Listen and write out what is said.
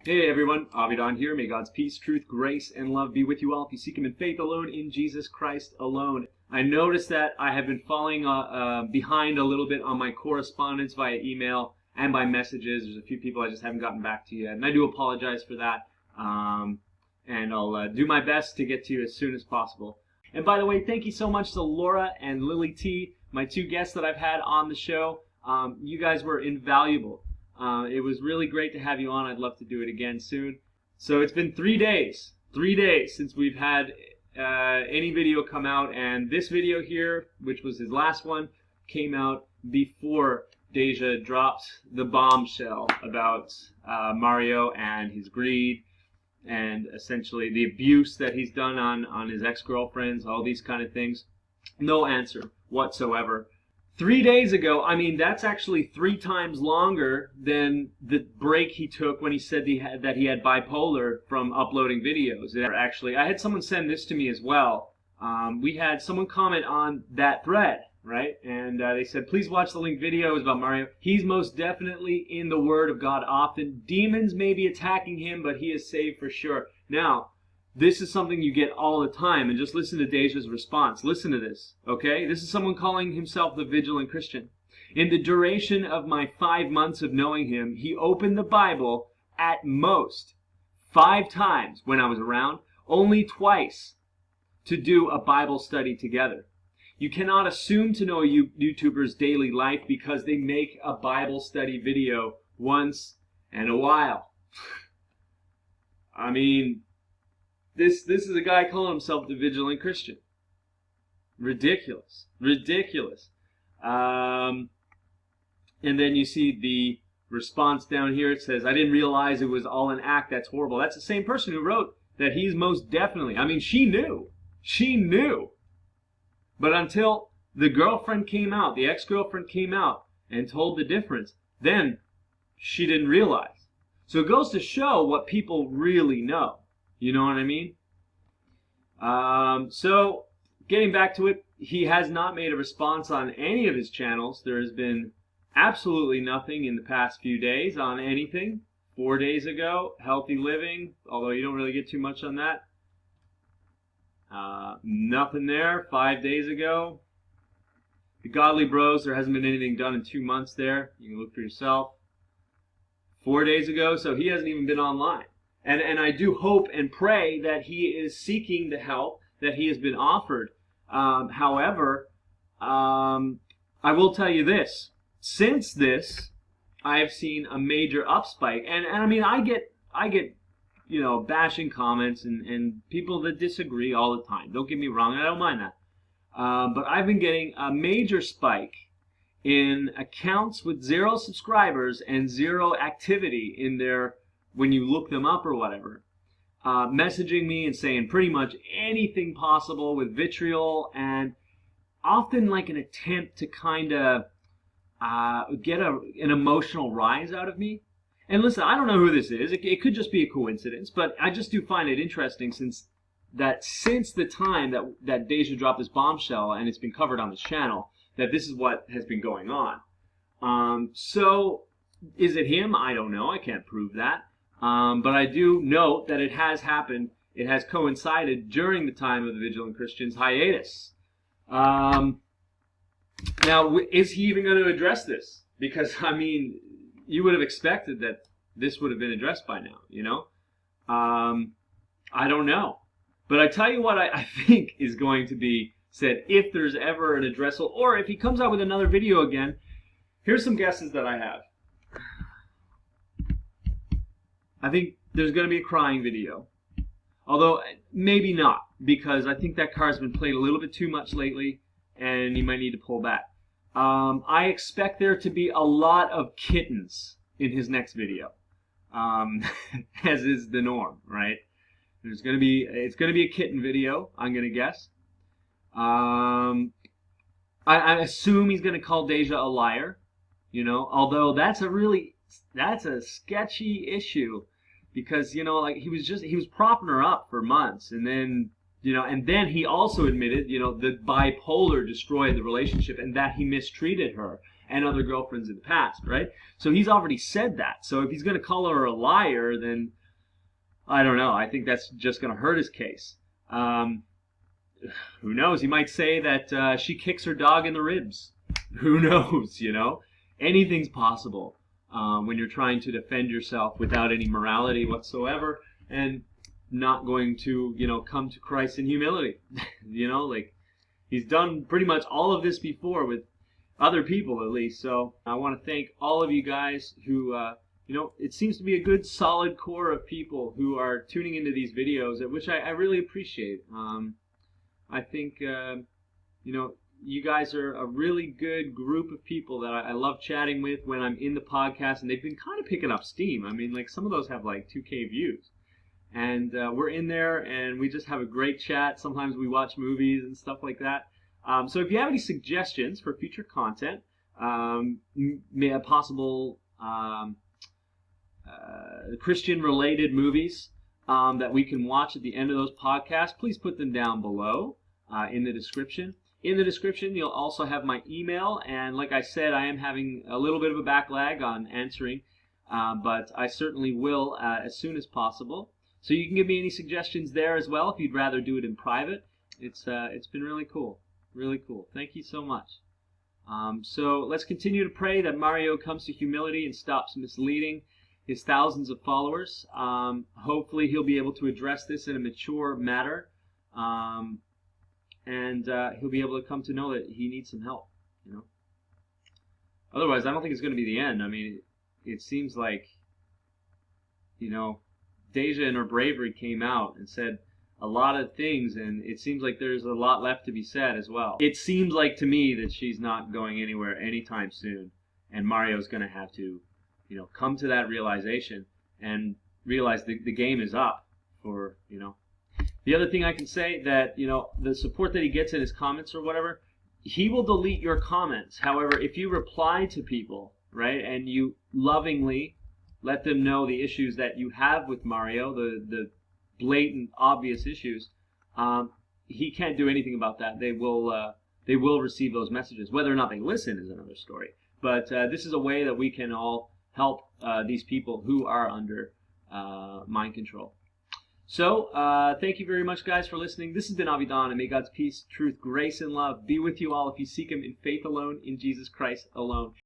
Hey everyone, Avidan here. May God's peace, truth, grace, and love be with you all if you seek Him in faith alone, in Jesus Christ alone. I noticed that I have been falling behind a little bit on my correspondence via email and by messages. There's a few people I just haven't gotten back to yet, and I do apologize for that. And I'll do my best to get to you as soon as possible. And by the way, thank you so much to Laura and Lily T, my two guests that I've had on the show. You guys were invaluable. It was really great to have you on. I'd love to do it again soon. So it's been 3 days since we've had any video come out, and this video here, which was his last one, came out before Deja dropped the bombshell about Mario and his greed and essentially the abuse that he's done on his ex-girlfriends, all these kind of things. No answer whatsoever. 3 days ago, I mean, that's actually 3 times longer than the break he took when he said that he had bipolar from uploading videos. Actually, I had someone send this to me as well. We had someone comment on that thread, right? And they said, please watch the link video. It was about Mario. He's most definitely in the Word of God often. Demons may be attacking him, but he is saved for sure. Now, this is something you get all the time, and just listen to Deja's response. Listen to this, okay? This is someone calling himself the Vigilant Christian. In the duration of my 5 months of knowing him, he opened the Bible at most 5 times when I was around, only twice to do a Bible study together. You cannot assume to know a YouTuber's daily life because they make a Bible study video once in a while. I mean, This is a guy calling himself the Vigilant Christian. Ridiculous. Ridiculous. And then you see the response down here. It says, I didn't realize it was all an act. That's horrible. That's the same person who wrote that he's most definitely. I mean, she knew. She knew. But until the girlfriend came out, the ex-girlfriend came out and told the difference, then she didn't realize. So it goes to show what people really know. You know what I mean? So, getting back to it, he has not made a response on any of his channels. There has been absolutely nothing in the past few days on anything. 4 days ago, Healthy Living, although you don't really get too much on that. Nothing there. 5 days ago. The Godly Bros, there hasn't been anything done in 2 months there. You can look for yourself. 4 days ago, so he hasn't even been online. And I do hope and pray that he is seeking the help that he has been offered. However, I will tell you this. Since this, I have seen a major upspike. And I mean, I get you know, bashing comments and people that disagree all the time. Don't get me wrong. I don't mind that. But I've been getting a major spike in accounts with 0 subscribers and 0 activity in their, when you look them up or whatever, messaging me and saying pretty much anything possible with vitriol, and often like an attempt to kind of get an emotional rise out of me. And listen, I don't know who this is. It could just be a coincidence, but I just do find it interesting since the time that Deja dropped this bombshell, and it's been covered on this channel, that this is what has been going on. So is it him? I don't know. I can't prove that. But I do note that it has happened. It has coincided during the time of the Vigilant Christian's hiatus. Now, is he even going to address this? Because, I mean, you would have expected that this would have been addressed by now, you know? I don't know. But I tell you what I think is going to be said if there's ever an addressal, or if he comes out with another video again. Here's some guesses that I have. I think there's going to be a crying video. Although, maybe not, because I think that card's been played a little bit too much lately, and you might need to pull back. I expect there to be a lot of kittens in his next video, as is the norm, right? It's going to be a kitten video, I'm going to guess. I assume he's going to call Deja a liar, you know, although that's a sketchy issue, because, you know, like he was propping her up for months, and then, you know, and then he also admitted, you know, that bipolar destroyed the relationship and that he mistreated her. and other girlfriends in the past, right? So he's already said that. So if he's going to call her a liar, then I don't know. I think that's just going to hurt his case. Who knows? He might say that she kicks her dog in the ribs. Who knows, you know? Anything's possible when you're trying to defend yourself without any morality whatsoever and not going to, you know, come to Christ in humility. You know, like, he's done pretty much all of this before with other people, at least. So I want to thank all of you guys who, you know, it seems to be a good, solid core of people who are tuning into these videos, which I really appreciate. I think, you know, you guys are a really good group of people that I love chatting with when I'm in the podcast, and they've been kind of picking up steam. I mean, like, some of those have like 2K views. And we're in there, and we just have a great chat. Sometimes we watch movies and stuff like that. So if you have any suggestions for future content, possible Christian-related movies that we can watch at the end of those podcasts, please put them down below in the description. In the description, you'll also have my email, and like I said, I am having a little bit of a backlag on answering, but I certainly will as soon as possible. So you can give me any suggestions there as well if you'd rather do it in private. It's been really cool. Really cool. Thank you so much. So let's continue to pray that Mario comes to humility and stops misleading his thousands of followers. Hopefully he'll be able to address this in a mature manner, and he'll be able to come to know that he needs some help. You know. Otherwise, I don't think it's going to be the end. I mean, it seems like, you know, Deja in her bravery came out and said a lot of things, and it seems like there's a lot left to be said as well. It seems like to me that she's not going anywhere anytime soon, and Mario's going to have to, you know, come to that realization and realize the game is up for, you know. The other thing I can say that, you know, the support that he gets in his comments or whatever, he will delete your comments. However, if you reply to people, right, and you lovingly let them know the issues that you have with Mario, the blatant, obvious issues, he can't do anything about that. They will receive those messages. Whether or not they listen is another story. But this is a way that we can all help these people who are under mind control. So, thank you very much, guys, for listening. This has been Avidan, and may God's peace, truth, grace, and love be with you all if you seek Him in faith alone, in Jesus Christ alone.